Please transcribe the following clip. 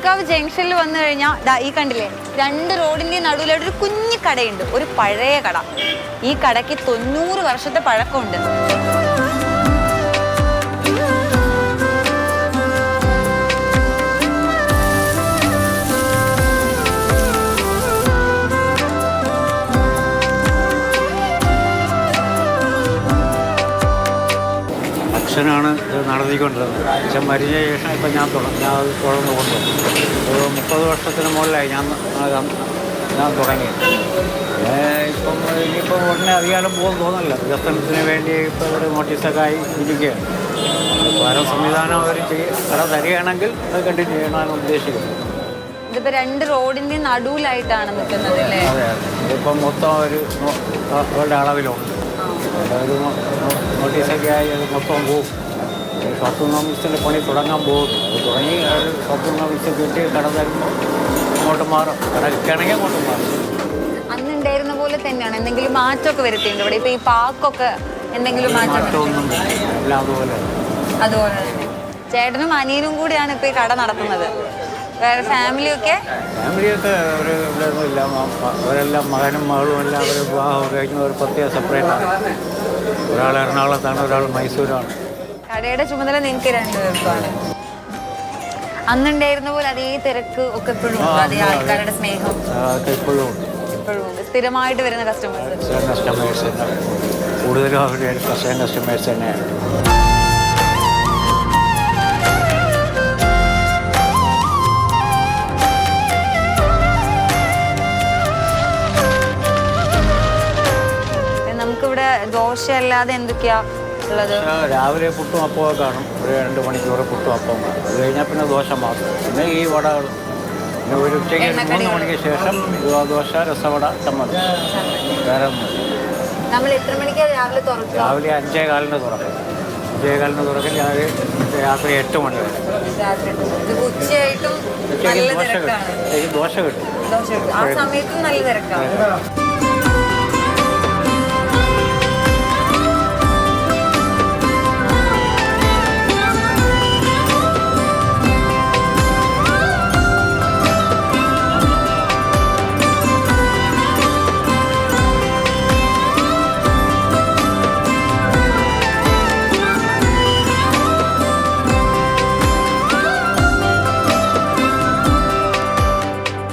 വട്ടിയൂർക്കാവ് ജംഗ്ഷനിൽ വന്നു കഴിഞ്ഞാൽ ഈ കണ്ടില്ലേ, 2 റോഡിന്റെ നടുവിലായിട്ട് ഒരു കുഞ്ഞു കടയുണ്ട്, ഒരു പഴയ കട. ഈ കടയ്ക്ക് 90 വർഷത്തെ പഴക്കമുണ്ട്. അച്ഛനാണ് ഇത് നടത്തിക്കൊണ്ടിരുന്നത്. അച്ഛൻ മരിച്ച ശേഷം ഇപ്പം ഞാൻ അത് തുടർന്ന് കൊണ്ടുപോകും. ഒരു 30 വർഷത്തിന് മുകളിലായി ഞാൻ തുടങ്ങി. ഇപ്പം ഇനിയിപ്പം ഉടനെ അധികാരം പോകുമെന്ന് തോന്നുന്നില്ല. വികസനത്തിന് വേണ്ടി ഇപ്പോൾ ഒരു നോട്ടീസൊക്കെ ആയി ഇരിക്കുകയാണ്. വേറെ സംവിധാനം അവർ കട തരികയാണെങ്കിൽ അത് കണ്ടിന്യൂ ചെയ്യണമെന്ന് ഉദ്ദേശിക്കുന്നത്. ഇതിപ്പോൾ 2 റോഡിന്റെ നടുവിലായിട്ടാണ് നിൽക്കുന്നത് അല്ലേ? അതെ അതെ. ഇതിപ്പം മൊത്തം അവരുടെ അളവിലുണ്ട്. ഒരു നോട്ടീസൊക്കെ ആയി അത് മൊത്തം പോകും. ഷോപ്പിംഗ് ഓഫീസിൻ്റെ പണി തുടങ്ങാൻ പോകും. അത് തുടങ്ങി അത് ഷോപ്പിംഗ് ഓഫീസിൽ കിട്ടി കട തരുമ്പോൾ അങ്ങോട്ട് മാറും. കട കിട്ടുകയാണെങ്കിൽ അങ്ങോട്ട് മാറും. അന്നുണ്ടായിരുന്ന പോലെ തന്നെയാണ്, എന്തെങ്കിലും മാറ്റമൊക്കെ വരുത്തിയിട്ടുണ്ട് ഇവിടെ? ഇപ്പൊ ഈ പാർക്കൊക്കെ എന്തെങ്കിലും മാറ്റമൊന്നും എല്ലാം അതുപോലെ തന്നെ. ചേട്ടനും അനിയനും കൂടിയാണ് ഇപ്പൊ ഈ കട നടത്തുന്നത്. വേറെ ഫാമിലിയൊക്കെ ഒരു ഇല്ല. അവരെല്ലാം മകനും മകളും എല്ലാം അവർ വിവാഹം കഴിഞ്ഞ ഒരു പ്രത്യേക സെപ്പറേറ്റാണ്. ഒരാൾ എറണാകുളത്താണ്, ഒരാൾ മൈസൂരാണ്. കടയുടെ ചുമതല നിങ്ങൾക്ക് 2 പേർക്കാണ്. അന്നുണ്ടായിരുന്ന പോലെ അതേ തിരക്ക് ഒക്കെ ഇപ്പോഴും ഉണ്ട്, അതേ ആൾക്കാരുടെ സ്നേഹം ഇപ്പോഴും ഉണ്ട്. സ്ഥിരമായിട്ട് വരുന്ന കസ്റ്റമേഴ്സ് കൂടുതലും അവരുടെ കസ്റ്റമേഴ്സ് തന്നെയാണ്. നമുക്കിവിടെ ദോശ അല്ലാതെ എന്തൊക്കെയാ ഉള്ളത്? രാവിലെ പുട്ടും അപ്പവും കാണും. ഒരു 2 മണിക്കൂർ പുട്ടും അപ്പവും കാണും. അത് കഴിഞ്ഞാൽ പിന്നെ ദോശ മാത്രം. പിന്നെ ഈ വടകൾ. പിന്നെ ഒരു ഉച്ചയ്ക്ക് 3 മണിക്ക് ശേഷം ദോശ, രസവട, ചമ്മന്തി. വേറെ നമ്മൾ എത്ര മണിക്കാണ് രാവിലെ തുറക്കുക? രാവിലെ 5:15 തുറക്കും. 5:15 തുറക്കും. രാത്രി 8 മണി വരെ. ഉച്ചയായിട്ടും ദോശ കിട്ടും. ആ സമയത്തും നല്ല തിരക്കാണ്.